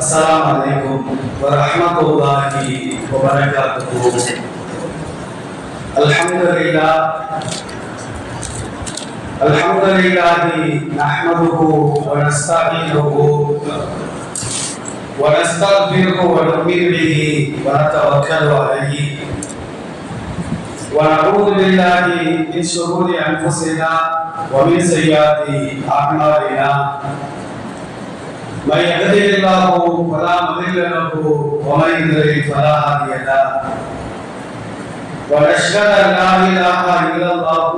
Assalamualaikum warahmatullahi wabarakatuh. Alhamdulillahi nahmaduhu wa nasta'inuhu wa nastaghfiruhu wa nu'minu bihi wa natawakkalu alayhi wa na'udzu billahi min shururi anfusina wa min sayyiati a'malina. من يهده الله فلا مضل له ومن يضلل فلا هادي له ونشهد ان لا اله الا الله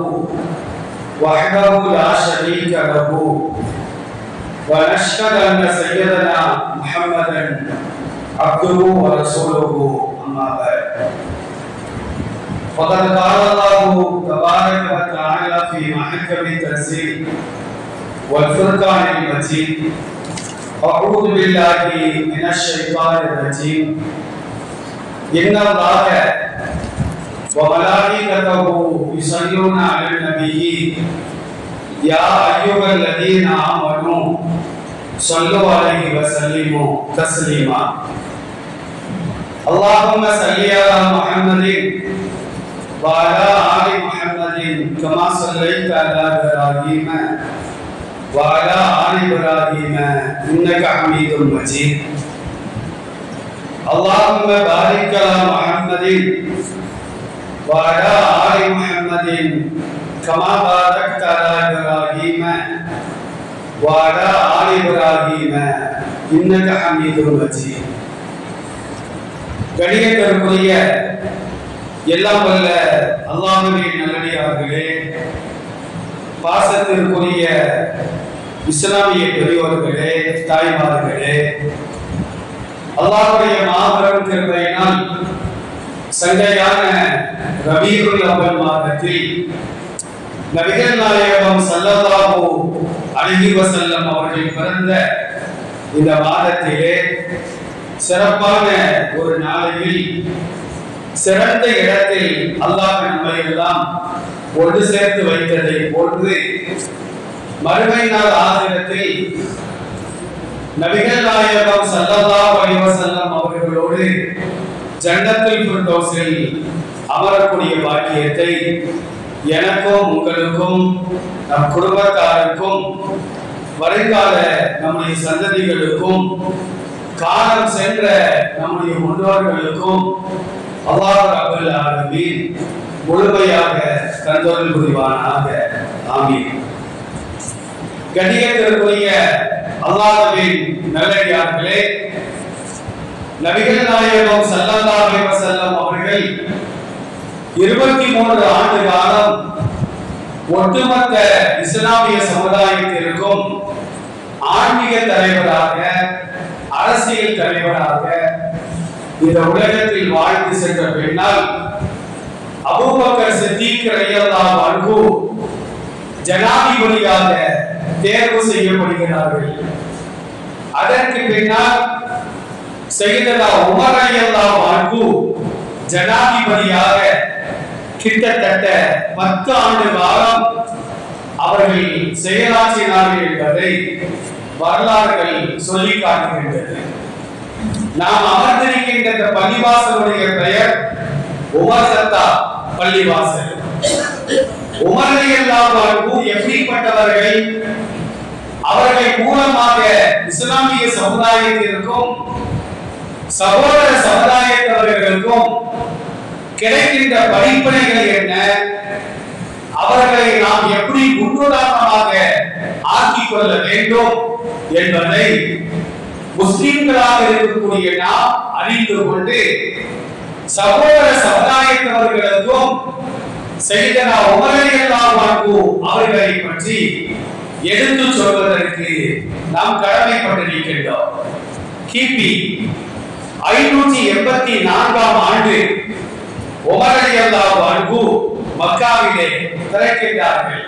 وحده لا شريك له ونشهد ان سيدنا محمدا عبده ورسوله اما بعد فقد قال الله تبارك وتعالى في محكم التنزيل والفرقان المجيد أعوذ بالله من الشيطان الرجيم إن الله وملائكته يصلون على النبي يا أيها الذين آمنوا صلوا عليه وسلموا تسليما اللهم صل على محمد وعلى آل محمد كما صليت على إبراهيم وعلى آل إبراهيم إنك حميد مجيد اللهم بارك على محمد وعلى آل محمد كما باركت على إبراهيم وعلى آل إبراهيم إنك حميد مجيد கணியத்திற்குரிய எல்லாம் வல்ல அல்லாஹ்வின் நல்லடியார்களே, பாசத்திற்குரிய இஸ்லாமிய பெரியோர்களே, தாய்மார்களே, அல்லாஹ்வுடைய மாபெரும் கிருபையினால் சங்கையான ரபீஉல் அவ்வல் மாதத்தில் நபிகள் நாயகம் ஸல்லல்லாஹு அலைஹி வஸல்லம் அவர்கள் பிறந்த இந்த மாதத்திலே சிறப்பான ஒரு நாளில் சிறந்த இடத்தில் அல்லாஹ் நம்மை எல்லாம் ஒன்று சேர்த்து வைத்ததை போன்று மறுமை நாள் ஆகிரத்தில் நபிகள் நாயகம் ஸல்லல்லாஹு அலைஹி வஸல்லம் அவர்களோடு ஜன்னத்துல் ஃபிர்தௌஸில் அமரக்கூடிய பாக்கியத்தை எனக்கும் உங்களுக்கும் நம் குடும்பத்தாருக்கும் வருங்கால நம்முடைய சந்ததிகளுக்கும் காலம் சென்ற நம்முடைய முன்னோர்களுக்கும் அல்லாஹ் ரப்பல் ஆலமீன் முழுமையாக தந்தொருள் புரிவானாக. ஆமீன். கண்ணியத்திற்குரிய அல்லாஹ்வின் நல்லடியார்களே, நபிகள் நாயகம் ஸல்லல்லாஹு அலைஹி வஸல்லம் அவர்கள் 23 ஆண்டு காலம் ஒட்டுமொத்த இஸ்லாமிய சமுதாயத்திற்கும் ஆன்மீக தலைவராக, அரசியல் தலைவராக இந்த உலகத்தில் வாழ்ந்து சென்ற பின்னால் அபூபக்கர் சித்திக் ரலியல்லாஹு அன்ஹு ஜனாதிபதியாக தேர்வு செய்யப்படுகிறார்கள். அதற்கு பின்னால் சையதனா உமர் ரலியல்லாஹு அன்ஹு ஜனாதிபதியாக கிட்டத்தட்ட 10 ஆண்டு காலம் அவர்கள் செயலாற்றினார்கள் என்பதை வரலாறுகள் சொல்லி காட்டுகின்றது. நாம் அமர்ந்திருக்கின்ற இந்த பள்ளிவாசலுடைய பெயர் உமர் சத்தா பள்ளிவாசல். உமர் ரலியல்லாஹு அன்ஹு எப்படிப்பட்டவர்கள்? அவர்கள் மூலமாக இஸ்லாமிய சமுதாயத்திற்கும் சகோதர சமுதாயத்தவர்களுக்கும் கிடைக்கின்ற படிப்பினைகள் என்ன? அவர்களை நாம் எப்படி முன்னுதாரணமாக ஆக்கிக் கொள்ள வேண்டும் என்பதை முஸ்லிம்களாக இருக்கக்கூடிய நாம் அறிந்து கொண்டு சகோதர சமுதாயத்தவர்களுக்கும் சையதனா உமர் ரலியல்லாஹு அன்ஹு அவர்களை பற்றி எடுத்து சொல்வதற்கு நாம் கடமைப்பட்டிருக்கின்றோம். கிபி 584ஆம் ஆண்டு உமர் ரலியல்லாஹு அன்ஹு மக்காவிலே பிறக்கின்றார்கள்.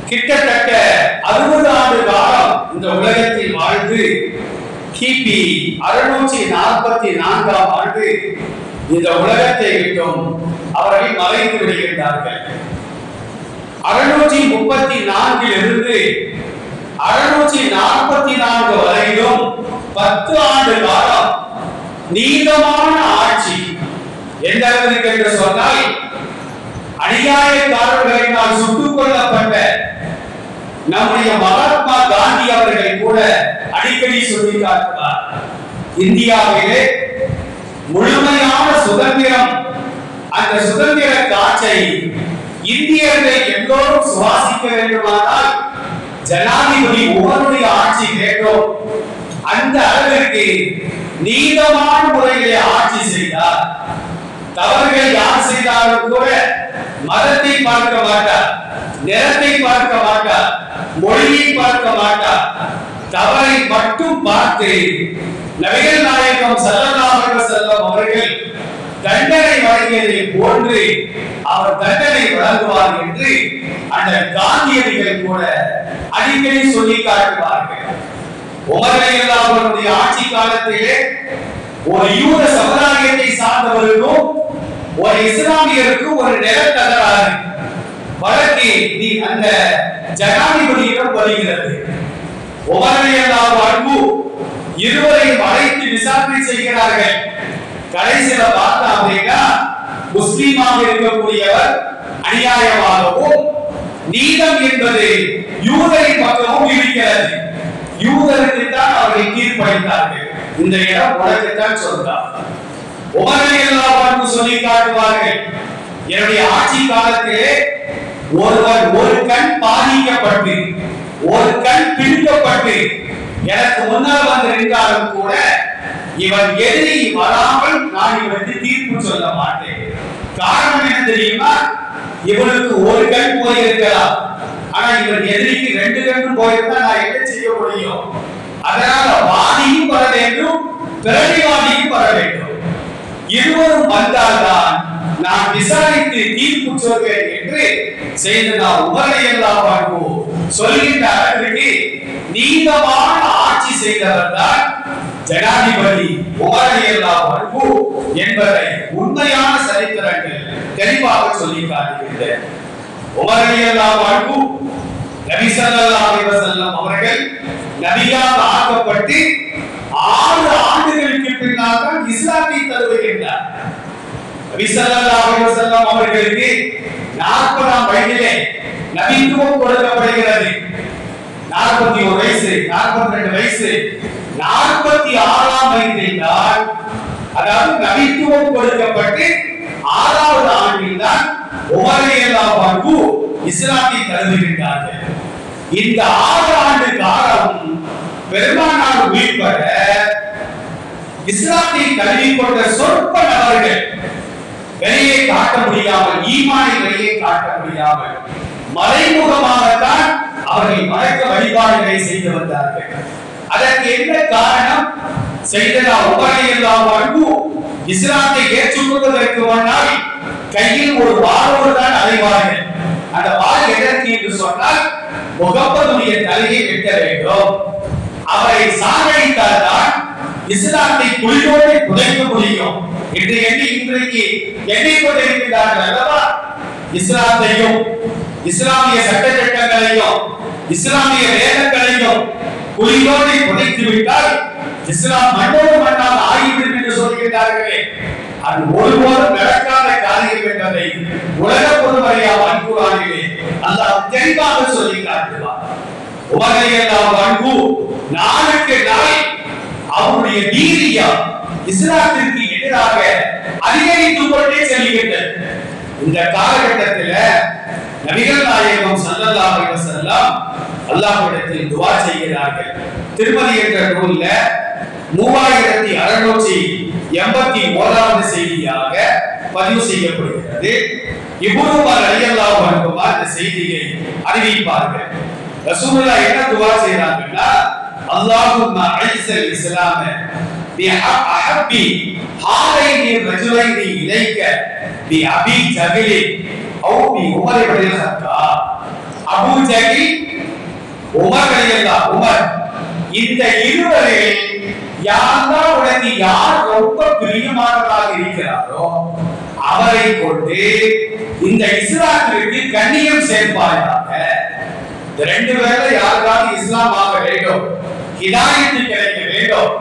கிட்டத்தட்ட 60 ஆண்டு காலம் இந்த உலகத்தில் வாழ்ந்து கிபி 644ஆம் ஆண்டு இந்த உலகத்தை விட்டும் அவர்கள் மறைந்து விடுகின்றார்கள். 634 இருந்து 644 வரையிலும் நீதமான ஆட்சி. எந்த அளவிற்கு என்று சொன்னால், அநியாயக்காரர்களினால் சுட்டுக் கொல்லப்பட்ட நம்முடைய மகாத்மா காந்தி அவர்கள் கூட அடிக்கடி சொல்லி காட்டுவார், இந்தியாவிலே முழுமையான சுதந்திரம், அந்த சுதந்திர காற்றை இந்தியர்கள் எல்லோரும் சுவாசிக்க வேண்டுமானால் ஜனாதிபதி ஒவ்வொருடைய ஆட்சி வேண்டும். அந்த அளவிற்கு நீதமான முறையிலே ஆட்சி செய்தார். தவறுகள் யார் செய்தாலும் கூட மதத்தை பார்க்க மாட்டார், நிறத்தை பார்க்க மாட்டார், மொழியை பார்க்க மாட்டார். தவறை மட்டும் பார்த்து நபிகள் நாயகம் ஸல்லல்லாஹு அலைஹி வஸல்லம் அவர்கள் தண்டனை வழங்கியதை போன்று அவர் தண்டனை வழங்குவார் என்று அந்த காந்தியடிகள் கூட அடிக்கடி சொல்லி காட்டுவார்கள். உமர் ரலியல்லாஹு அன்ஹுடைய ஆட்சி காலத்திலே ஒரு யூத சமுதாயத்தை சார்ந்தவர்களுக்கும் ஒரு இஸ்லாமியருக்கும் ஒரு நில தகராறு வழக்கு அந்த ஜனாதிபதியிடம் வருகிறது. உமர் ரலியல்லாஹு அன்ஹு இருவரையும் அழைத்து விசாரணை செய்கிறார்கள். கடைசியில பார்த்தா அப்படின்னா, முஸ்லீமாக இருக்கக்கூடியவர் அநியாயமாகவும், நீதம் என்பது யூதரின் பக்கமும் இருக்கிறது. யூதருக்கு தான் அவரை தீர்ப்பளித்தார்கள். இந்த இடம் உலகத்தான் சொல்றார். உமர் ரலியல்லாஹு அன்ஹு சொல்லி காட்டுவார்கள், என்னுடைய ஆட்சி காலத்திலே ஒருவர் ஒரு கண் பாதிக்கப்பட்டு ஒரு கண் பிடிக்கப்பட்டு எனக்கு முன்னால் வந்து நின்றாலும் கூட இவன் எதிரி வராமல் நான் இவனுக்கு தீர்ப்பு சொல்ல மாட்டேன். காரணம் என்ன தெரியுமா? இவனுக்கு ஒரு கண் போயிருக்கலாம், ஆனா இவன் எதிரிக்கு ரெண்டு கண் போயிருந்தா நான் என்ன செய்ய முடியும்? அதனால வாதியும் வர வேண்டும், பிரதிவாதியும் வர வேண்டும். இருவரும் வந்தால்தான் நான் விசாரித்து தீர்ப்பு சொல்வேன் என்று செய்தனா உமர் ரலியல்லாஹு அன்ஹு சொல்கின்ற அளவிற்கு நீதமான ஆட்சி செய்தவர் தான் ஜனாதிபதி உமர் ரலியல்லாஹு அன்ஹு என்பதை உண்மையான சரித்திரங்கள் தெளிவாக சொல்லி காட்டுகின்றன. உமர் ரலியல்லாஹு அன்ஹு நபி ஸல்லல்லாஹு அலைஹி வஸல்லம் அவர்கள் நபியாக ஆக்கப்பட்டு 6 ஆண்டுகளுக்கு பின்னால் தான் இஸ்லாத்தை தழுவுகின்றார். நபி ஸல்லல்லாஹு அலைஹி வஸல்லம் அவர்களுக்கு 40ஆம் வயதிலே நபித்துவம் கொடுக்கப்படுகிறது. 41 வயசு, 42 வயசு, 46ஆம் வயதில் தான், அதாவது நபித்துவம் கொடுக்கப்பட்டு 6வது ஆண்டில் தான் உமர் ரலியல்லாஹு அன்ஹு இஸ்லாத்தை தழுவுகின்றார்கள். இந்த 6 ஆண்டு காலம் பெருமானார் உயிர்பட இஸ்லாத்தை தழுவிக் கொண்ட சொற்ப நபர்கள் வெளியே காட்ட முடியாமல், ஈமானை வெளியே காட்ட முடியாமல் மறைமுகமாகத்தான் அவர்கள் வணக்க வழிபாடுகளை செய்து வந்தார்கள். அதற்கு என்ன காரணம்? செய்தனா உமர் ரலியல்லாஹு அன்ஹு இஸ்லாத்தை ஏற்றுக்கொள்வதற்கு முன்னால் கையில் ஒரு வாளோடு தான் அலைவார்கள். அந்த வாள் எதற்கு என்று சொன்னால், முகம்மதுடைய தலையை வெட்ட வேண்டும். அவரை சாகடித்தால்தான் இஸ்லாத்தை குழியோடு புதைக்க முடியும் என்று எண்ணி இன்றைக்கு எண்ணிக்கொண்டிருக்கிறார்கள் அல்லவா? இஸ்லாத்தையும் இஸ்லாமிய சட்டத்திட்டங்களையும் இஸ்லாமிய வேதங்களையும் குழியோடு புதைத்து விட்டால் இஸ்லாம் மண்ணோடு மண்ணால் ஆகிவிடும் என்று சொல்கிறார்களே, அது ஒருபோதும் நடக்காத காரியம் என்பதை உலக பொதுமறையா அன்குரானிலே அல்லாஹ் தெளிவாக சொல்லி காட்டுவார். உமர் ரலியல்லாஹு அன்ஹு நாளுக்கு நாள் அவருடைய வீரியம் இஸ்லாத்திற்கு எதிராக அதிகரித்துக் கொண்டே செல்கின்றது. இந்த காலகட்டத்தில் நபிகள் நாயகம் ஸல்லல்லாஹு அலைஹி வஸல்லம் அல்லாஹ்விடத்தில் துஆ செய்கிறார்கள். திருமதி என்ற நூல்ல 3681வது செய்தியாக பதிவு செய்யப்படுகிறது. இப்னு உமர் ரலியல்லாஹு அன்ஹு அந்த செய்தியை அறிவிப்பார்கள். ரசூலுல்லாஹ் என்ன துஆ செய்றாங்கன்னா, அல்லாஹும்ம ஐஸல் இஸ்லாம பி அஹப்பி ஹாலைனி ரஜுலைனி இலைக பி அபி ஜஹில் அவ் B Umar ibn Khattab. Abu ஜஹில், Umar ரலியல்லாஹு உமர், இந்த இருவரில் யாரெல்லாம் உனக்கு யார் ரொம்ப பிரியமானவராக இருக்கிறாரோ அவரை கொண்டு இந்த இஸ்லாத்திற்கு கண்ணியம் சேர்ப்பாயாக. இந்த ரெண்டு பேர்ல யாருக்காவது இஸ்லாம் ஆக வேண்டும், ஹிதாயத்து கிடைக்க வேண்டும்,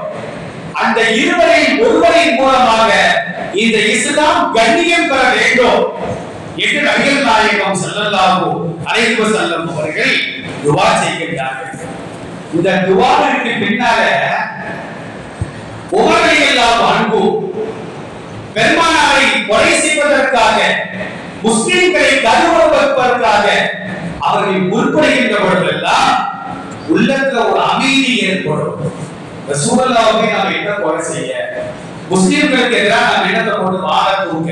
அந்த இருவரில் ஒருவரின் மூலமாக இந்த இஸ்லாம் கண்ணியம் பெற வேண்டும் என்று நபிகள் நாயகம் ஸல்லல்லாஹு அலைஹி வஸல்லம் அவர்கள் துஆ செய்கிறார்கள். இந்த துஆவிற்கு பின்னால உமர் ரலியல்லாஹு அன்ஹு பெருமானாரை கொலை செய்வதற்காக, முஸ்லிம்களை கருவறுப்பதற்காக அவர்கள் முற்படுகின்ற பொழுதெல்லாம் உள்ளத்துல ஒரு அமைதி ஏற்படும். ரசூலுல்லாஹ்வை நாம் என்ன கொலை செய்ய, முஸ்லிம்களுக்கு எதிராக நாம் என்னத்தை போட்டு வாழ தூக்க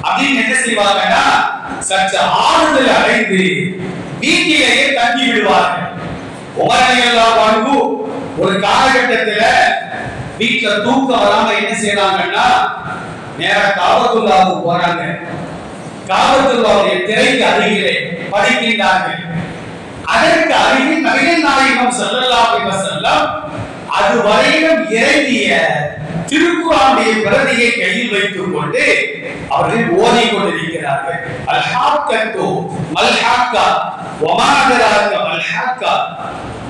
அப்படின்னு என்ன செய்வாங்கன்னா சற்று ஆறுதல் அடைந்து வீட்டிலேயே தங்கி விடுவார்கள். உமர் ரலியல்லாஹு அன்ஹு ஒரு காலகட்டத்துல வீட்டுல தூக்கம் வராம என்ன செய்யறாங்கன்னா நேரா காபத்துல்லாஹ்வுக்கு போறாங்க. காபத்துல்லாஹ்வுடைய திரைக்கு அருகிலே படிக்கின்றார்கள். அதற்கு அருகில் நபிகள் நாயகம் ஸல்லல்லாஹு அலைஹி வஸல்லம் அதுவரையிலும் இறங்கிய திருக்குர்ஆனுடைய பிரதியை கையில் வைத்துக் கொண்டு அவர்கள் ஓதிக் கொண்டிருக்கிறார்கள். அல் ஹாக்கத்து மல் ஹாக்கா வமா அத்ராக மல் ஹாக்கா.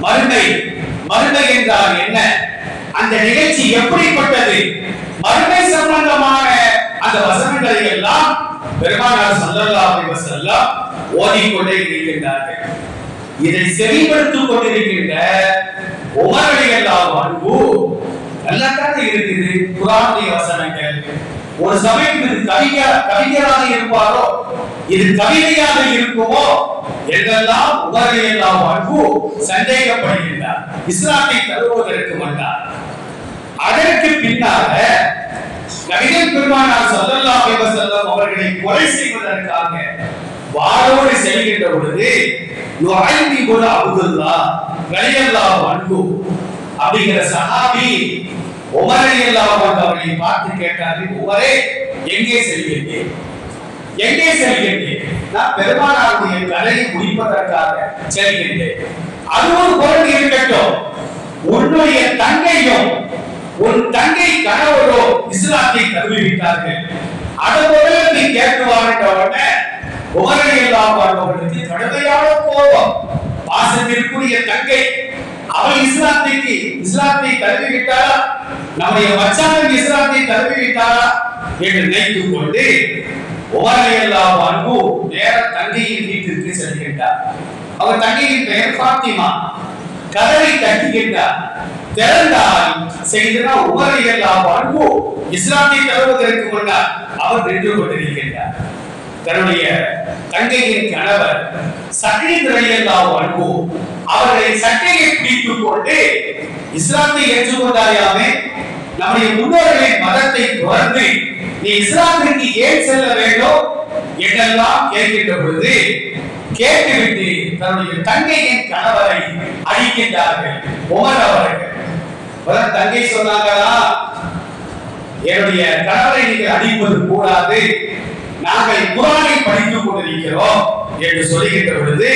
மறுமை என்றால் என்ன, அந்த நிகழ்ச்சி எப்படிப்பட்டது, மறுமை சம்பந்தமான அந்த வசனங்களை எல்லாம் பெருமானார் ஸல்லல்லாஹு அலைஹி வஸல்லம் ஓதிக்கொண்டே இருக்கின்றார்கள். இதை செவிப்படுத்திக் கொண்டிருக்கின்ற உமர் ரலியல்லாஹு அன்ஹு நல்லதாக இருக்குது குர்ஆனுடைய வசனங்கள். ஒரு சமயம் இது கவிஞராக இருப்பாரோ, இது கவிதையாக இருக்குமோ என்றெல்லாம் உமர் ரலியல்லாஹு அன்ஹு சந்தேகப்படுகின்றார். இஸ்லாத்தை தழுவுவதற்கு வந்தார். அதற்கு பின்னால நபிகள் பெருமானார் ஸல்லல்லாஹு அலைஹி வஸல்லம் அவர்களை கொலை செய்வதற்காக வாளோடு செல்கின்ற பொழுது நுஐம் இப்னு அப்துல்லாஹ் ரலியல்லாஹு அன்ஹு அப்படிங்கிற சஹாபி உமர் ரலியல்லாஹு அன்ஹு அவர்களை பார்த்து கேட்டார்கள், உமரே எங்கே செல்கிறீர்கள், எங்கே செல்கிறீர்கள்? நான் பெருமானாருடைய கலையை முடிப்பதற்காக செல்கின்றேன். அது ஒரு பொருள் இருக்கட்டும், உன்னுடைய தங்கையும் உன் தங்கை கணவரோ இஸ்லாத்தை தழுவிவிட்டார்கள், அதோட நீ கேட்குவார்ன்ற உடனே உமர் ரலியல்லாஹு அன்ஹு அவர்களுக்கு கடுமையான கோபம். பாசத்திற்குரிய தங்கை அவள் இஸ்லாத்தை தழுவிவிட்டாரா, நம்முடைய மச்சான் இஸ்லாத்தை தழுவிவிட்டாரா என்று நினைத்துக் கொண்டு உமர் ரலியல்லாஹு அன்ஹு நேர தங்கையின் வீட்டிற்கு செல்கின்றார். அவர் தங்கையின் பெயர் ஃபாத்திமா. கதவை தட்டுகின்றார். திறந்தால் செய்தனா உமர் ரலியல்லாஹு அன்ஹு இஸ்லாத்தை தழுவுவதற்கு முன்னால் அவர் நின்று கொண்டிருக்கின்றார். தன்னுடைய தங்கையின் கணவர் சக்ரீத் ரலியல்லாஹு அன்ஹு அவர்களை சட்டையை பிடித்துக் கொண்டு இஸ்லாத்தை ஏற்றுக்கொண்டாயாமே, நம்முடைய முன்னோர்களின் மதத்தை துறந்து நீ இஸ்லாத்திற்கு ஏன் செல்ல வேண்டும் என்றெல்லாம் கேட்கின்ற பொழுது கேட்டுவிட்டு தன்னுடைய தங்கையின் கணவரை அடிக்கின்றார்கள் உமர் அவர்கள். தங்கை சொன்னாங்களா, என்னுடைய கணவரை நீங்கள் அடிப்பது கூடாது, நாங்கள் குர்ஆனை படித்துக் கொண்டிருக்கிறோம் என்று சொல்லுகின்ற பொழுது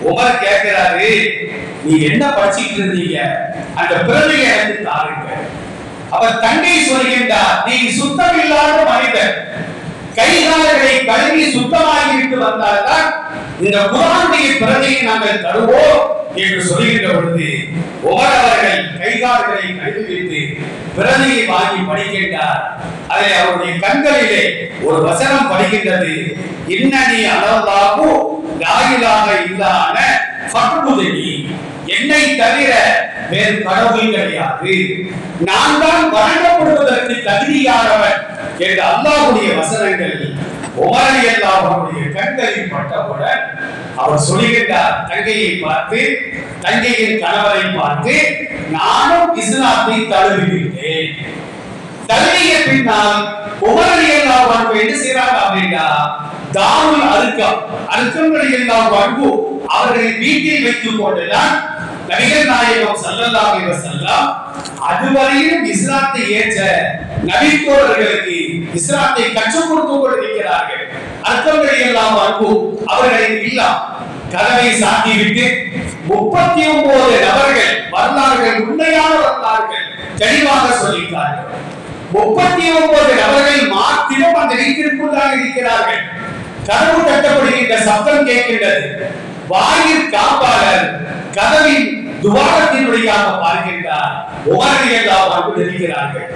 உமர் கேட்கிறாரு, நீ என்ன படிச்சிட்டு இருந்தீங்க, அந்த பிரதியை எனக்கு தாருங்க. அவர் தங்கை சொல்கின்றார், நீ சுத்தம் இல்லாத மனிதர், கைகால்களை கழுவி சுத்தமாகிவிட்டு வந்தால்தான் இந்த குர்ஆனுடைய பிரதியை நாங்கள் தருவோம் என்று சொல்லுகின்ற பொழுது உமர் அவர்கள் கைகால்களை கழுவிவிட்டு பிரதியை வாங்கி படிக்கின்றார். அதில் அவருடைய கண்களிலே ஒரு வசனம் படிக்கின்றது, இன்னனி அலல்லாஹு லா இலாஹ இல்லா அன ஃபக்புதுனி. என்னை தவிர வேறு கடவுள் கிடையாது, நான் தான் வணங்கப்படுவதற்கு தகுதியானவன் என்ற அல்லாஹ்வுடைய வசனங்கள் உமர் ரலியல்லாஹு அன்ஹுடைய கண்களில் பட்டவுடன் அவர் சொல்லுகின்றார், தங்கையை பார்த்து, தங்கையின் கணவரை பார்த்து, நானும் இஸ்லாத்தை தழுவிவிட்டேன். தழுவிய பின்னால் உமர் ரலியல்லாஹு அன்ஹு என்ன செய்றாங்க அப்படின்னா, தாருல் அர்கம் ரலியல்லாஹு அன்ஹு அவர்களை வீட்டில் வைத்துக் கொண்டுதான் நபிகள் நாயகம் ஸல்லல்லாஹு அலைஹி வஸல்லம் அதுவரையிலும் இஸ்லாத்தை ஏற்ற நபித்தோழர்களுக்கு இஸ்லாத்தை கற்றுக் கொடுத்துக் கொண்டிருக்கிறார்கள். அர்க்கம் ரலியல்லாஹு அன்ஹு அவர்களின் இல்லம் கதவை சாத்திவிட்டு 39 நபர்கள் வரலாறுகள், உண்மையான வரலாறுகள் தெளிவாக சொல்லியிருக்கிறார்கள். 39 நபர்கள் மாத்திரம் அந்த வீட்டிற்குள்ளாக இருக்கிறார்கள். கதவு தட்டப்படுகின்ற சத்தம் கேட்கின்றது. வாயில் காப்பாளர் கதவின் துவாரத்தின் வழியாக பார்க்கின்றார். உமர் ரலியல்லாஹு அன்ஹு இருக்கிறார்கள்.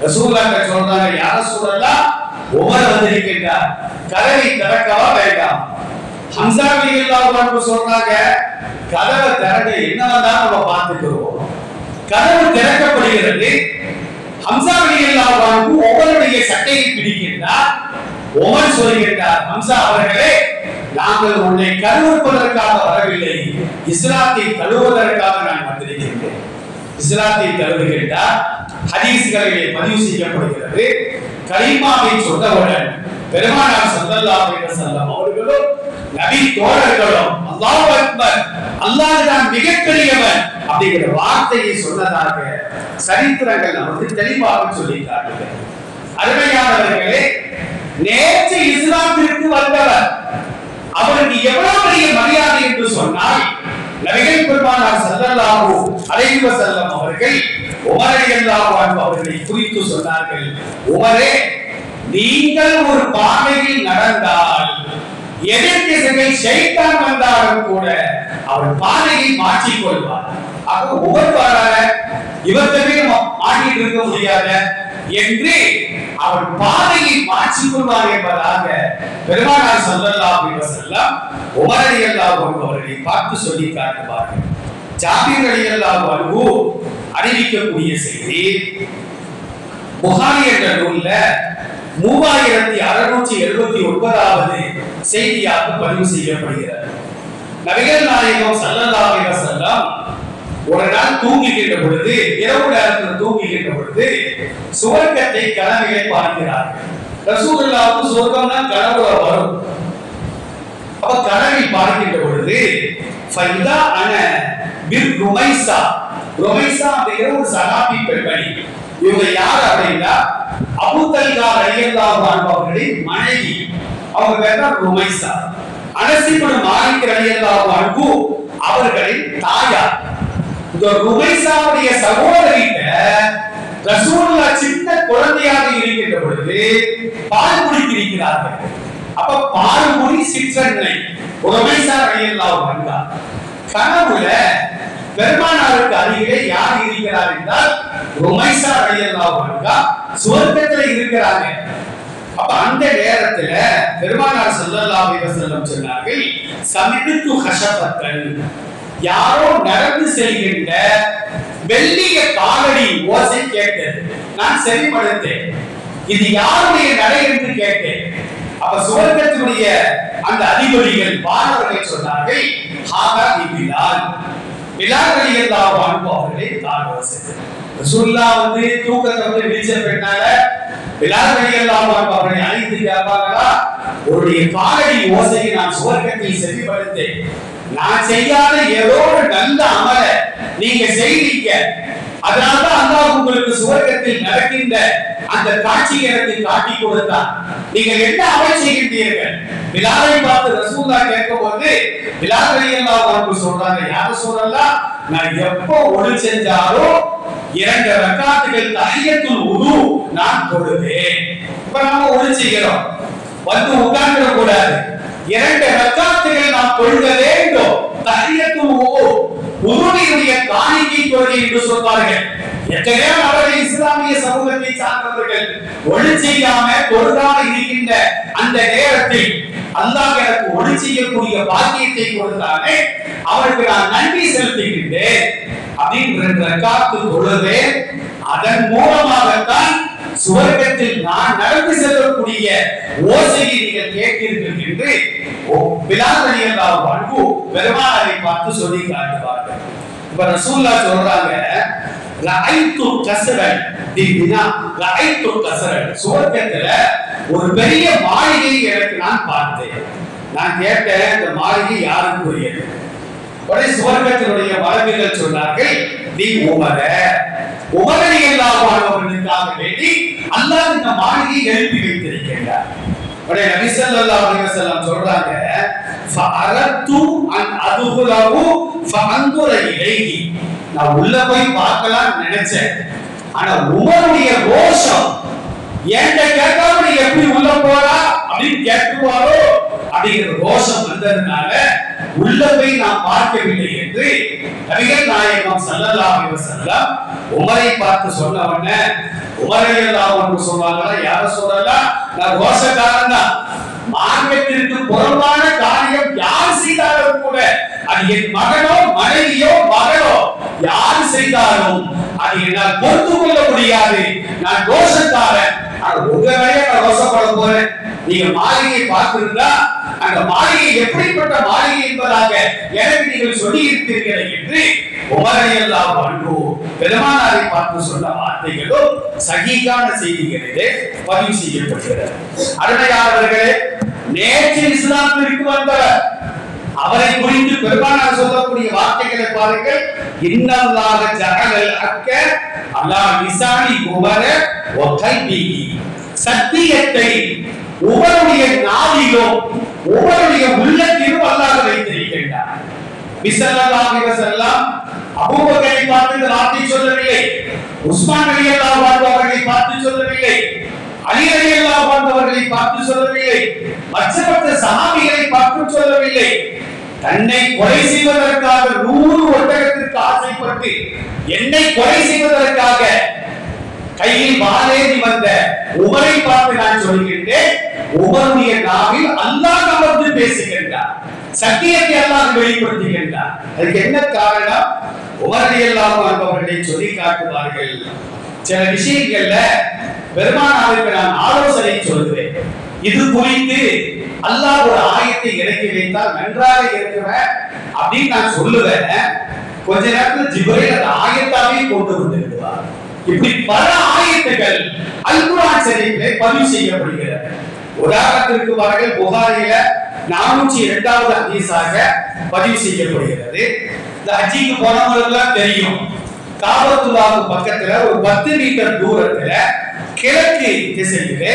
ரசூலுல்லாஹ் சொல்றாங்க, யா ரசூலல்லாஹ், உமர் வந்திருக்கின்றார், கதவை திறக்கவா வேண்டாம்? ஹம்சா ரலியல்லாஹு அன்ஹு சொல்றாங்க, கதவை திறக்க என்ன வந்தாலும் நம்ம பார்த்துக்கிறோம். கதவு திறக்கப்படுகிறது. ஹம்சா ரலியல்லாஹு அன்ஹு உமருடைய சட்டையை பிடிக்கின்றார். உமர் சொல்கிறார், ஹம்சா அவர்களே, நாங்கள் உன்னை கருவுறுப்பதற்காக வரவில்லை, இஸ்லாத்தை தழுவுவதற்காக நான் வந்திருக்கின்றேன். இஸ்லாத்தை தழுவுகின்றார். ஹதீஸ்களிலே பதிவு செய்யப்படுகிறது, கலிமாவை சொன்னவுடன் பெருமானார் ஸல்லல்லாஹு அலைஹி வஸல்லம் அவர்களும் நபி தோழர்களும் அல்லாஹு அக்பர், அல்லாஹ் தான் மிகப்பெரியவன் அப்படிங்கிற வார்த்தையை சொன்னதாக சரித்திரங்கள் நமக்கு தெளிவாக சொல்லியிருக்கிறார்கள். அருமையானவர்களே, நேற்று இஸ்லாத்திற்கு வந்தவர், அவருக்கு எவ்வளவு பெரிய மரியாதை என்று சொன்னால், நபிகள் பெருமானார் ஸல்லல்லாஹு அலைஹி வஸல்லம் அவர்கள் உமர் ரலியல்லாஹு அன்ஹு அவர்களை குறித்து சொன்னார்கள், உமரே, நீங்கள் ஒரு பாதையில் நடந்தால் எதிர்த்திசையில் ஷைத்தான் வந்தாலும் கூட அவர் பாதையை மாற்றிக் கொள்வார். ஆக உமர் வராத, இவர்கிட்டவே மாட்டிட்டு இருக்க முடியாத என்று அவர் பாதையை மாற்றிக் கொள்வார் என்பதாக பெருமானார் ஸல்லல்லாஹு அலைஹி வஸல்லம் உமர் ரலியல்லாஹு அன்ஹு அவர்களை பார்த்து சொல்லி காட்டுவார்கள். ஜாபீர் ரலியல்லாஹு அன்ஹு அறிவிக்கக்கூடிய செய்தி புகாரி என்ற நூல்ல 3679வது செய்தியாக பதிவு செய்யப்படுகிறது. நபிகள் நாயகம் ஸல்லல்லாஹு அலைஹி வஸல்லம் ஒரு நாள் தூங்குகின்ற பொழுது, இரவு நேரத்தில் தூங்குகின்ற பொழுது சுவர்க்கத்தை கனவிலே பார்க்கிறார்கள். ரசூலுல்லாஹ்வுக்கு சொர்க்கம் தான் கனவுல வரும். அப்ப கனவில் பார்க்கின்ற பொழுது ஃபைதா அன பிர் ருமைஸா, ருமைஸா அப்படிங்கிற ஒரு சஹாபி பெண்மணி. இவங்க யார் அப்படின்னா அபூ தல்ஹா ரலியல்லாஹு அன்ஹு அவர்களின் மனைவி. அவங்க பேர் தான் ருமைஸா. அனஸ் இப்னு மாலிக் ரலியல்லாஹு அன்ஹு அவர்களின் தாயார். இந்த ருமைஸாவுடைய சகோதரிட்ட ரசூலுல்லாஹ் சின்ன குழந்தையாக இருக்கின்ற பொழுது பால் குடிக்கிறார்கள். அப்ப பால் குடி சிற்றன்னை ருமைஸா ரலியல்லாஹு அன்ஹா கனவுல பெருமானாருக்கு அருகிலே யார் இருக்கிறார் என்றால் ருமைஸா ரலியல்லாஹு அன்ஹா சுவர்க்கத்திலே இருக்கிறாங்க. அப்ப அந்த நேரத்துல பெருமானார் ஸல்லல்லாஹு அலைஹி வஸல்லம் சொன்னார்கள், சமித்து ஹஷபத்தன், யாரோ நடந்து செல்கின்ற வெள்ளிய காலடி ஓசை கேட்டது. நான் செவிமடுத்தேன், இது யாருடைய நடை என்று கேட்டேன். அப்ப சுவர்க்கத்தினுடைய அந்த அதிபதிகள் வானவர்கள் சொன்னார்கள், ஹாதா பிலால், பிலால் ரலியல்லாஹு அன்ஹு அவர்களே கால் ஓசை. ரசூலுல்லாஹ் வந்து தூக்கத்தை வந்து விழிச்ச பெண்ணால பிலால் ரலியல்லாஹு அன்ஹு அவர்களை அழைத்து கேட்பாங்களா, உங்களுடைய காலடி ஓசையை நான் சுவர்க்கத்தில் செவிமடுத்தேன். நான் செய்யாத ஏதோ ஒரு நல்ல அமல நீங்க செய்வீங்க, அதனால்தான் அல்லாஹ் உங்களுக்கு சுவர்க்கத்தில் நடக்கின்ற அந்த காட்சியை எனக்கு காட்டி கொடுத்தான். நீங்க என்ன அமல் செய்கின்றீர்கள்? பிலாலை பார்த்து ரசூலுல்லாஹ் கேட்கும்போது பிலால் ரலியல்லாஹு அன்ஹு சொல்றாங்க, யா ரசூலல்லாஹ், நான் எப்போ ஒளி செஞ்சாலும் 2 ரக்காத்துகள் தஹியத்துல் வுது நான் தொழுவேன். இப்ப நாம ஒளி செய்கிறோம், வந்து உட்கார்ந்துட கூடாது, 2 ரக்காத்துகள் நாம் தொழுக வேண்டும். தஹியத்துல் வுது, வுதுவினுடைய காணிக்கை தொழுகை என்று சொல்வார்கள். எத்தனையோ நபர்கள் இஸ்லாமிய சமூகத்தை சார்ந்தவர்கள் ஒளி செய்யாம தொழுகாம இருக்கின்ற அந்த நேரத்தில் அல்லாஹ் எனக்கு ஒளி செய்யக்கூடிய பாக்கியத்தை கொடுத்தானே, அவருக்கு நான் நன்றி செலுத்துகின்றேன் அப்படின்னு 2 ரக்காத்து தொழுவேன். அதன் மூலமாகத்தான் சுவர்க்கத்தில் நான் நடந்து செல்லக்கூடிய ஓசையை நீங்கள் கேட்கிறீர்கள் என்று பிலால் ரலியல்லாஹு அன்ஹு பெருமானாரை பார்த்து சொல்லி காட்டுவார்கள். இப்ப ரசூலுல்லாஹ் சொல்றாங்க, ரஐத்து கஸ்ரன் தினா, ரஐத்து கஸ்ரன், சுவர்க்கத்துல ஒரு பெரிய மாளிகை எனக்கு நான் பார்த்தேன். நான் கேட்டேன், இந்த மாளிகை யாருக்குரியது? உடனே சுவர்க்கத்தினுடைய மலக்குகள் சொன்னார்கள், நீ உமர ரலியல்லாஹு அன்ஹு அவர்களுக்காக வேண்டி அல்லாஹ் இந்த மாளிகையை எழுப்பி வைத்திருக்கிறார். உடனே நபி ஸல்லல்லாஹு அலைஹி வஸல்லம் சொல்றாங்க, ஃபஅரத்து அன் அதுகுலஹு ஃபஅன்துர இலைஹி, நான் உள்ள போய் பார்க்கலாம் நினைச்சேன். ஆனா உமருடைய ரோஷம், ஏன்ட கேட்காம நீ எப்படி உள்ள போறா அப்படின்னு கேட்டுவாரோ அப்படிங்கிற ரோஷம் வந்ததுனால உள்ளத்தை நாம் பார்க்கவில்லை என்று நபிகள் நாயகம் ஸல்லல்லாஹு அலைஹி வஸல்லம் உமரை பார்த்து சொன்ன உடனே உமர் ரலியல்லாஹு அன்ஹு சொன்னாங்களா, யார சொல்லலாம், நான் ரோஷக்காரன் தான். மார்க்கத்திற்கு புறம்பான காரியம் யார் செய்தாலும் கூட அது என் மகனோ மனைவியோ மகளோ யார் செய்தாலும் அது என்னால் பொறுத்து கொள்ள முடியாது. நான் ரோஷக்காரன். உங்க வேலையை நான் ரோஷப்பட போறேன். நீங்க மாளிகையை பார்த்திருந்தா அந்த மாளிகை எப்படிப்பட்ட மாளிகை என்பதாக எனக்கு நீங்கள் சொல்லி இருக்கிறீர்கள் என்று உமர் ரலியல்லாஹு அன்ஹு பெருமானாரை பார்த்து சொன்ன வார்த்தைகளும் சஹீஹான செய்திகளிலே பதிவு செய்யப்படுகிறது. அருமையானவர்களே, நேற்று இஸ்லாமிற்கு வந்தவர் அவரை குறித்து பெருமானார் சொல்லக்கூடிய வார்த்தைகளை பாருங்கள். இன்னல்லாஹ ஜஅலல் ஹக்க அலா லிசானி உமர வ கல்பிஹி. சத்தியத்தை உமருடைய நாவிலும் உமருடைய உள்ளத்திலும் அல்லாஹ் வைத்திருக்கின்றார். ஸல்லல்லாஹு அலைஹி வஸல்லம் அபூபக்கரை பார்த்து இந்த வார்த்தை சொல்லவில்லை, உஸ்மான் ரலியல்லாஹு அன்ஹு அவர்களை பார்த்து சொல்லவில்லை, அலி ரலியல்லாஹு அன்ஹு அவர்களை பார்த்து சொல்லவில்லை, மற்ற சஹாபிகளை பார்த்து சொல்லவில்லை. தன்னை கொலை செய்வதற்காக 100 ஒட்டகத்திற்கு ஆசைப்பட்டு என்னை கொலை செய்வதற்காக கையில் வாளேந்தி வந்த உமரை பார்த்து நான் சொல்கின்றேன், உமருடைய நாவில் அல்லாஹ் அமர்ந்து பேசுகின்றார், சத்தியத்தை அல்லாஹ் வெளிப்படுத்துகின்றார். அதுக்கு என்ன காரணம்? உமர் ரலியல்லாஹு அன்ஹு அவர்களை சொல்லி காட்டுவார்கள். சில விஷயங்கள்ல பெருமானாருக்கு நான் ஆலோசனை சொல்லுவேன், இது குறித்து அல்லாஹ் ஒரு ஆயத்தை இறக்கி வைத்தால் நன்றாக இருக்குமே அப்படின்னு நான் சொல்லுவேன். கொஞ்ச நேரத்தில் ஜிப்ரீல் அந்த ஆயத்தாவே கொண்டு வந்து விடுவார். இப்படி பல ஆயத்துகள் அல் குர்ஆன் ஷரீஃபிலே பதிவு செய்யப்படுகிறது. உதாரணத்திற்கு பாருங்கள், புகாரில 402வது ஹதீஸாக பதிவு செய்யப்படுகிறது. இந்த ஹஜ்ஜிக்கு போனவங்களுக்குலாம் தெரியும், காபத்துல்லாஹ்க்கு பக்கத்துல ஒரு 10 மீட்டர் தூரத்துல கிழக்கு திசையிலே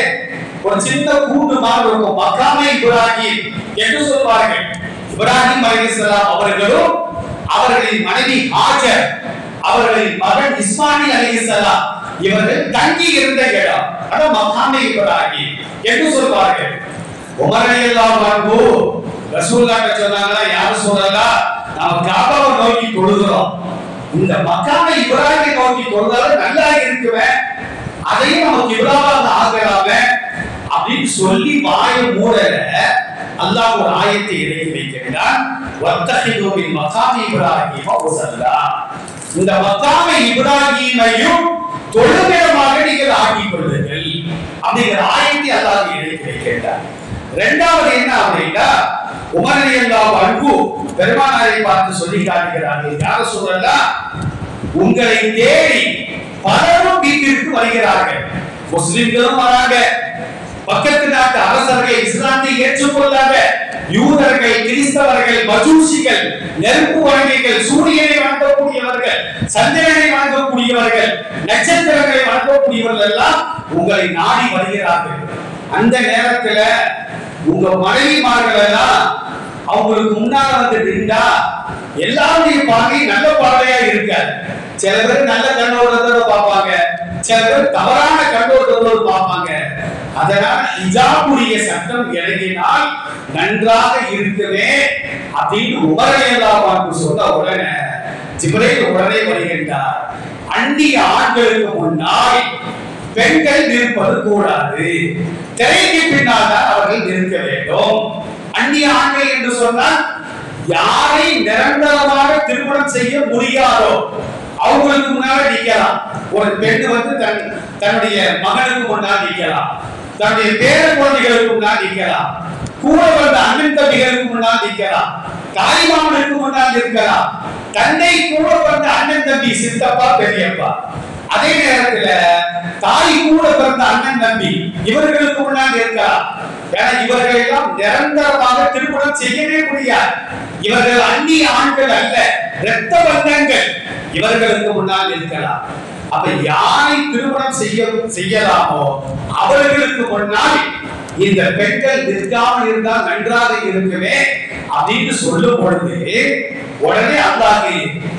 ஒரு சின்ன கூண்டு மாதிரி இருக்கும். மக்காமே இப்ராஹிம் என்று சொல்வார்கள். இப்ராஹிம் அலைஹிஸ்ஸலாம் அவர்களும் அவர்களின் மனைவி ஹாஜர், அவர்களின் மகன் இஸ்மாயில் அலைஹிஸ்ஸலாம் இவர்கள் தங்கி இருந்த இடம் அதான் மக்காமே இப்ராஹிம் என்று சொல்வார்கள். உமர் ரலியல்லாஹு அன்ஹு ரசூலுல்லாஹ் சொன்னாங்களா, யார சொல்லலாம், நாம காபாவை நோக்கி தொழுகிறோம், இந்த மக்காமே இப்ராஹிம் நோக்கி தொழுதாலும் நல்லா இருக்குவே, அதையும் நம்ம கிப்லாவாக ஆகலாமே அப்படின்னு சொல்லி வாயை மூடல அல்லாஹ் ஒரு ஆயத்தை இறக்கி வைக்கிறான். வத்தஹிது மின் மகாமி இப்ராஹிம வஸல்லா. இந்த மகாமி இப்ராஹிமையும் தொழுமிடமாக நீங்கள் ஆக்கிக் கொள்ளுங்கள் அப்படிங்கிற ஆயத்தை அல்லாஹ் இறக்கி வைக்கிறான். இரண்டாவது என்ன அப்படின்னா, உமர் ரலியல்லாஹு அன்ஹு பெருமானாரை பார்த்து சொல்லி காட்டுகிறார்கள், யார சொல்லலாம், உங்களை தேடி பலரும் வீட்டிற்கு வருகிறார்கள். முஸ்லிம்களும் வராங்க, பக்கத்து நாட்டு அரசர்கள் இஸ்லாத்தை ஏற்றுக்கொள்ளாங்க, யூதர்கள், கிறிஸ்தவர்கள், மஜூசிகள், நெருப்பு வணங்கிகள், சூரியனை வணங்கக்கூடியவர்கள், சந்திரனை வணங்கக்கூடியவர்கள், நட்சத்திரங்களை வணங்கக்கூடியவர்கள் எல்லாம் உங்களை நாடி வருகிறார்கள். அந்த நேரத்துல உங்க மனைவிமார்கள் எல்லாம் அவங்களுக்கு முன்னால வந்து நின்றா எல்லாருடைய பார்வை நல்ல பார்வையா இருக்காது. சில பேர் நல்ல கண்ணோட்டத்தோட பார்ப்பாங்க, சில பேர் தவறான கண்ணோட்டத்தோடு பார்ப்பாங்க. அதனால ஹிஜாபுடைய சட்டம் இறங்கினால் நன்றாக இருக்குமே அப்படின்னு உமர் ரலியல்லாஹு அன்ஹு சொன்ன உடனே ஜிப்ரீல் உடனே வருகின்றார். அந்நிய ஆண்களுக்கு முன்னால் பெண்கள் நிற்பது கூடாது, திரைக்கு பின்னால் தான் அவர்கள் நிற்க வேண்டும். அந்நிய ஆண்கள் என்று சொன்னால் யாரை நிரந்தரமாக திருமணம் செய்ய முடியாதோ அவங்களுக்கு முன்னால நிக்கலாம். ஒரு பெண் வந்து தன்னுடைய மகனுக்கு முன்னால் நிக்கலாம், தன்னுடைய பேர குழந்தைகளுக்கு முன்னால் நிக்கலாம், கூட வந்த அண்ணன் தம்பிகளுக்கு முன்னால் நிக்கலாம், தாய்மாமனுக்கு முன்னால் நிற்கலாம், தன்னை கூட வந்த அண்ணன் தம்பி, சித்தப்பா, பெரியப்பா. அதே நேரத்துல தாய் கூட பிறந்த அண்ணன் தம்பி இவர்களுக்கு முன்னால் இருக்கலாம். ஏன்னா இவர்கள் எல்லாம் நிரந்தரமாக திருமணம் செய்யவே முடியாது. இவர்கள் அந்நிய ஆண்கள் அல்ல, இரத்த பந்தங்கள். இவர்களுக்கு முன்னால் இருக்கலாம். அப்ப யாரை திருமணம் செய்யலாமோ அவர்களுக்கு முன்னால் இந்த பெண்கள் நிற்காமல் இருந்தால் நன்றாக இருக்குமே அப்படின்னு சொல்லும் பொழுது உடனே அல்லாஹ்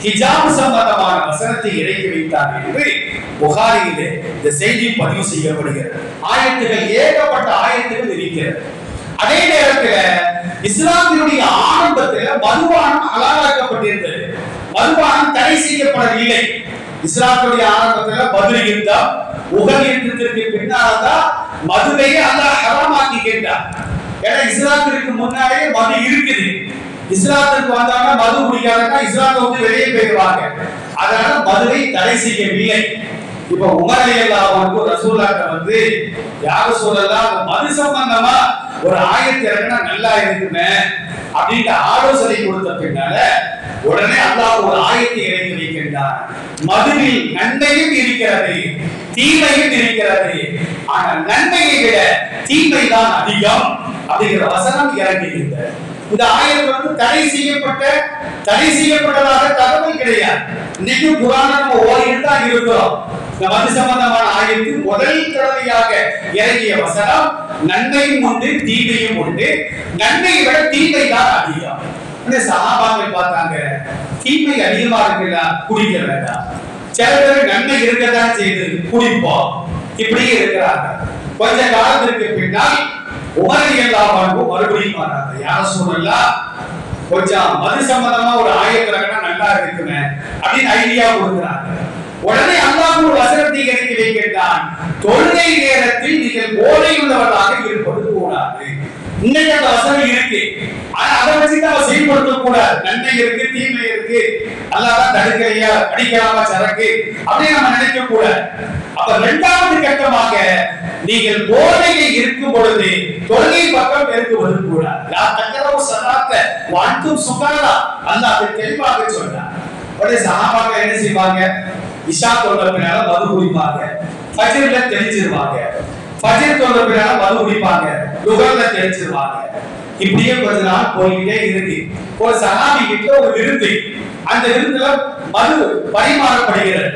ஹிஜாப் சம்பந்தமான வசனத்தை இறக்கி வைத்தார் என்று புகாரியிலே இந்த செய்தி பதிவு செய்யப்படுகிறது. ஆயத்துகள், ஏகப்பட்ட ஆயத்துகள் இருக்கிறது. அதே நேரத்தில் இஸ்லாத்தினுடைய ஆரம்பத்தில் மதுபானம் ஹலாலாக்கப்பட்டிருந்தது. மதுபானம் தடை செய்யப்படவில்லை. இஸ்லாத்துடைய ஆரம்பத்தில் பத்ர் யுத்தம், உஹத் யுத்தத்திற்கு பின்னால்தான் மதுவையே அல்லாஹ் ஹராமாக்கி கேட்டார். ஏன்னா இஸ்லாத்திற்கு முன்னாடியே மது இருக்குது. இஸ்லாத்துக்கு வந்தாங்க மது குடிக்காதா இஸ்லாத்தை வந்து வெளியே போயிடுவாங்க. அதனால மதுவை தடை செய்யவில்லை. இப்ப உமர் ரலியல்லாஹு அன்ஹு ரசூலுல்லாஹ் வந்து யார சொல்லலாம் மது சம்பந்தமா ஒரு ஆயத்து இறங்கினா நல்லா இருக்குமே அப்படின்ற ஆலோசனை கொடுத்த பின்னால உடனே அல்லாஹ் ஒரு ஆயத்தை இறக்கி வைக்கின்றார். மதுவில் நன்மையும் இருக்கிறது, தீமையும் இருக்கிறது. ஆனால் நன்மையை விட தீமை தான் அதிகம் அப்படிங்கிற வசனம் இறங்கியிருக்கிறது. இந்த ஆயத்து வந்து தடை செய்யப்பட்டதாக தகவல் கிடையாது. இன்னைக்கு குர்ஆனை நம்ம ஓதிட்டு தான் இருக்கிறோம். இந்த மது சம்பந்தமான ஆயத்து முதல் தடவையாக இறங்கிய வசனம் நன்மையும் உண்டு தீமையும் உண்டு, நன்மையை விட தீமை தான் அதிகம். சஹாபாக்கள் பார்த்தாங்க தீமை அதிகமா இருக்குல்ல குடிக்க வேண்டாம், சில பேர் நன்மை இருக்கதான் செய்து குடிப்போம், இப்படியே இருக்கிறாங்க. கொஞ்ச காலத்திற்கு பின்னால் உமர் ரலியல்லாஹு அன்ஹு மறுபடியும் வராங்க. யார சொல்லலாம் கொஞ்சம் மது சம்பந்தமா ஒரு ஆயத்து இறங்கினா நல்லா இருக்குமே அப்படின்னு ஐடியா கொடுக்குறாங்க. உடனே அல்லாஹ் ஒரு வசனத்தை இறக்கி வைக்கின்றான். தொழுகை நேரத்தில் நீங்கள் போதை உள்ளவர்களாக இருப்பது கூடாது. இன்னைக்கு அந்த வசனம் இருக்கு, ஆனா அதை வச்சு நம்ம செயல்படுத்த கூடாது. நன்மை இருக்கு தீமை இருக்கு, அல்லாஹ் தான் தடுக்கலையா அடிக்கலாமா சரக்கு அப்படின்னு நம்ம நினைக்க கூடாது. அப்ப இரண்டாவது கட்டமாக நீங்கள் போதையில் இருக்கும் பொழுது தொழுகை பக்கம் இருக்குவது கூடாது. நான் தக்கரவு சலாத்த வாண்டும் சுகாரா அல்லாஹ் தெளிவாக சொன்னார். உடனே சஹாபாக்கள் என்ன செய்வாங்க, இஷா தொழுத பின்னால மது குடிப்பாங்க, ஃபஜ்ர்ல தெளிச்சிருவாங்க, ஃபஜ்ர் தொழுத பின்னால மது குடிப்பாங்க, லுஹர்ல தெளிச்சிருவாங்க. இப்படியே கொஞ்ச நாள் போயிட்டே இருக்கு. ஒரு சஹாபி கிட்ட ஒரு விருந்து, அந்த விருந்துல மது பரிமாறப்படுகிறது.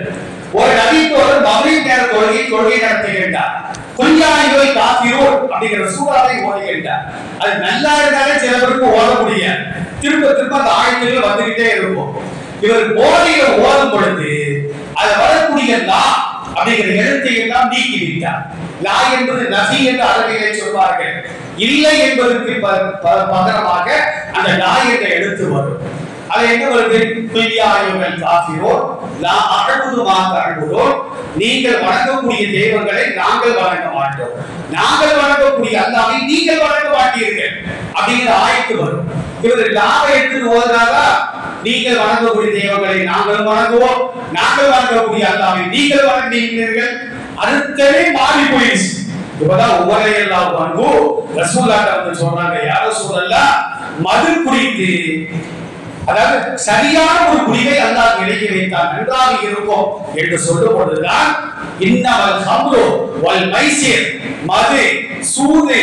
ஒரு நபித்தோழர் மக்ரிப் நேர தொழுகை நடத்துகின்றார். குல்யாயுவை காஃபிரூன் அப்படிங்கிற சூறாவை ஓதுகின்றார். அது நல்லா இருந்தாலே சில பேருக்கு ஓத முடியாது, திரும்ப அந்த ஆயத்துகள் வந்துகிட்டே இருக்கும். இவர் போதையில ஓதும் பொழுது அது வரக்கூடிய லா அப்படிங்கிற எழுத்தை எல்லாம் நீக்கி விட்டார். லா என்பது நஃபி என்று அரபியிலே சொல்வார்கள். இல்லை என்பதற்கு பகரமாக அந்த லா என்ற எழுத்து வரும். அது என்ன வருது, குல்யாயுகள் காஃபிரூன் லா அஅபுது மா தஅபுதூன், நீங்கள் வணங்கக்கூடிய தெய்வங்களை நாங்கள் வணங்க மாட்டோம், நாங்கள் வணங்கக்கூடிய அல்லாஹ்வை நீங்கள் வணங்க மாட்டீர்கள் அப்படிங்கிற ஆயத்து வரும். இவர் லாவை எடுத்து ஓதுறாரா, நீங்கள் வணங்கக்கூடிய தெய்வங்களை நாங்கள் வணங்குவோம், நாங்கள் வணங்கக்கூடிய அல்லாஹ்வை நீங்கள் வணங்குகிறீர்கள். அர்த்தமே மாறி போயிடுச்சு. இப்பதான் உமர் ரலியல்லாஹு அன்ஹு ரசூலுல்லாஹ் வந்து சொல்றாங்க, யா ரசூலல்லாஹ் மது குடித்து அதாவது சரியான ஒரு குடியை அல்லாஹ் விலக்கி வைத்தால் நன்றாக இருக்கும் என்று சொல்லும் பொழுதுதான் இன்னமல் ஹம்ரு வல் மைசிர், மது சூது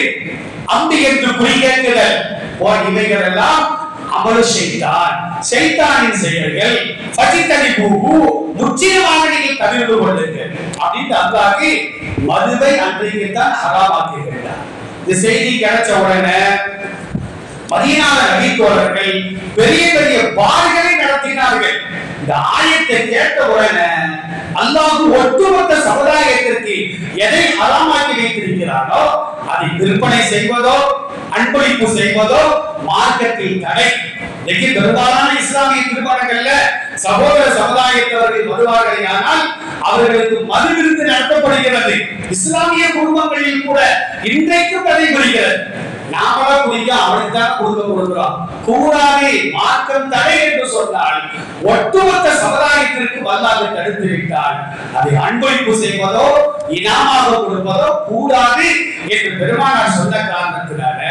அம்பி என்று குடிக்கேட்குதல் இவைகள் எல்லாம் அமலு ஷைத்தானின் செயல்கள், ஃபஜித்தனிபூஹு முற்றிலுமாக நீங்கள் தவிர்த்து கொள்ளுங்கள் அப்படின்னு அல்லாஹ் மதுவை அன்றைக்கு தான் ஹராமாக்கியிருக்கிறார். இந்த செய்தி கிடைச்ச உடனே மதீனால நபித்தோழர்கள் பெரிய பெரிய பார்களை நடத்தினார்கள். இந்த ஆயத்தை கேட்ட உடனே அல்லாஹ் ஒட்டுமொத்த சமுதாயத்திற்கு எதை ஹராமாக்கி வைத்திருக்கிறானோ அதை விற்பனை செய்வதோ அன்பளிப்பு செய்வதோ மார்க்கத்தில் தடை. இன்னைக்கு பெரும்பாலான இஸ்லாமிய திருமணங்கள்ல சகோதர சமுதாயத்தவர்கள் வருவார்கள், ஆனால் அவர்களுக்கு மது விருந்து நடத்தப்படுகிறது. இஸ்லாமிய குடும்பங்களில் கூட இன்றைக்கும் நடைபெறுகிறது. நாமளா குடிக்க அவனுக்கு தான் கொடுக்கிறோம் கூடாது, மார்க்கம் தடை என்று சொன்னால் ஒட்டுமொத்த சமுதாயத்திற்கு வல்லாது தடுத்து விட்டால் அதை அன்பளிப்பு செய்வதோ இனாமாக கொடுப்பதோ கூடாது என்று பெருமானார் சொன்ன காரணத்தினால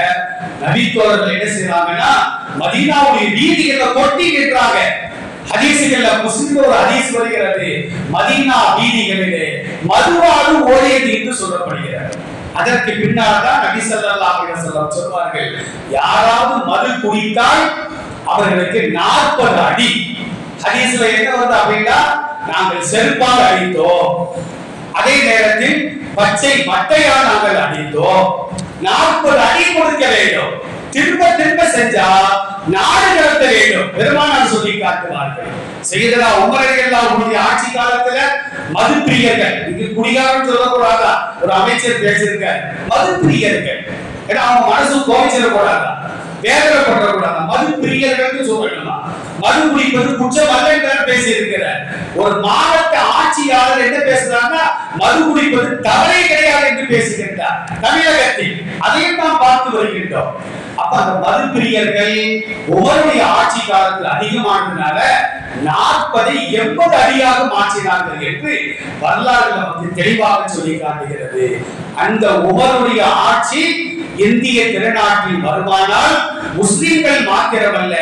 நபித்தோழர்கள் என்ன செய்யறாங்கன்னா மதீனாவுடைய வீதிகளை கொட்டி நின்றாங்க. ஹதீஸ்கள்ல முஸ்லிம்ல ஒரு ஹதீஸ் வருகிறது, மதீனா வீதிகளிலே மதுவாடு ஓடியது என்று சொல்லப்படுகிறது. அதற்கு பின்னால் தான் நபி ஸல்லல்லாஹு அலைஹி வஸல்லம் சொல்வார்கள், யாராவது மது குடித்தால் அவர்களுக்கு 40 அடி. ஹதீஸ்ல என்ன வருது அப்படின்னா, நாங்கள் செருப்பால் அடித்தோம், அதே நேரத்தில் பச்சை மட்டையால் நாங்கள் அடித்தோம், 40 அடி கொடுக்க வேண்டும், திரும்ப திரும்ப செஞ்சா நாடு நடத்த வேண்டும் பெருமானார் சொல்லி காட்டுவார்கள். செய்ததா உமர் ரலியல்லாஹு அன்ஹு ஆட்சி காலத்துல மதுப்பிரியர்கள், இது குடிகாரன் சொல்லக்கூடாதா, ஒரு அமைச்சர் பேசியிருக்கார், மதுப்பிரியர்கள் ஏன்னா அவங்க மனசு கோபிச்சிடக்கூடாது, வேதனைப்படக்கூடாது. மது பிரியர்கள் சொல்லணுமா, மது குடிப்பது குற்றம் அல்ல என்று பேசி இருக்கிறார். ஒரு மாவட்ட ஆட்சியாளர் என்ன பேசுறாங்க, மது குடிப்பது தவறே கிடையாது என்று பேசுகின்றார் தமிழகத்தில். அதையும் நாம் பார்த்து வருகின்றோம். அப்ப அந்த மது பிரியர்கள் உமருடைய ஆட்சி காலத்தில் அதிகமானதுனால 40-80 அடியாக மாற்றினார்கள் என்று வரலாறு நமக்கு தெளிவாக சொல்லி காட்டுகிறது. அந்த உமருடைய ஆட்சி இந்திய திருநாட்டில் வருமானால் முஸ்லிம்கள் மாத்திரமல்ல,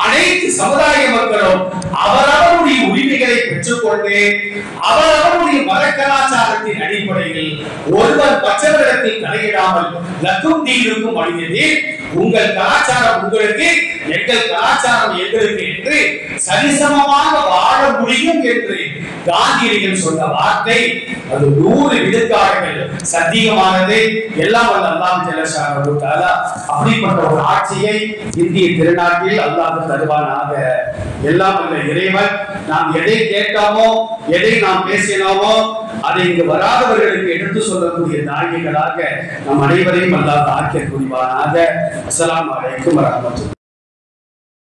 அனைத்து சமுதாய மக்களும் அவரவருடைய உரிமைகளை பெற்றுக்கொண்டு அவரவருடைய மத கலாச்சாரத்தின் அடிப்படையில் ஒருவர் மற்றவரிடத்தில் தலையிடாமல் லக்கும் தீனுக்கும் வழியது, உங்கள் கலாச்சாரம் உங்களுக்கு, எங்கள் கலாச்சாரம் எங்களுக்கு என்று சரிசமமாக வாழ முடியும் என்று காந்தியடிகள் சொன்ன வார்த்தை அது 100 விழுக்காடுகள் சத்தியமானது. எல்லாம் வல்ல அல்லாஹ் ஜல்லஷானஹு தஆலா அப்படிப்பட்ட ஒரு ஆட்சியை இந்திய திருநாட்டில் அல்லாஹ் தருவானாக. எல்லாம் வல்ல இறைவன் நாம் எதை கேட்டோமோ, எதை நாம் பேசினோமோ அதை இங்கு வராதவர்களுக்கு எடுத்து சொல்லக்கூடிய நாயகர்களாக நம் அனைவரையும் அல்லாஹ் ஆக்கிய புரிவானாக. அஸ்ஸலாமு அலைக்கும் வரஹ்மத்துல்லாஹி.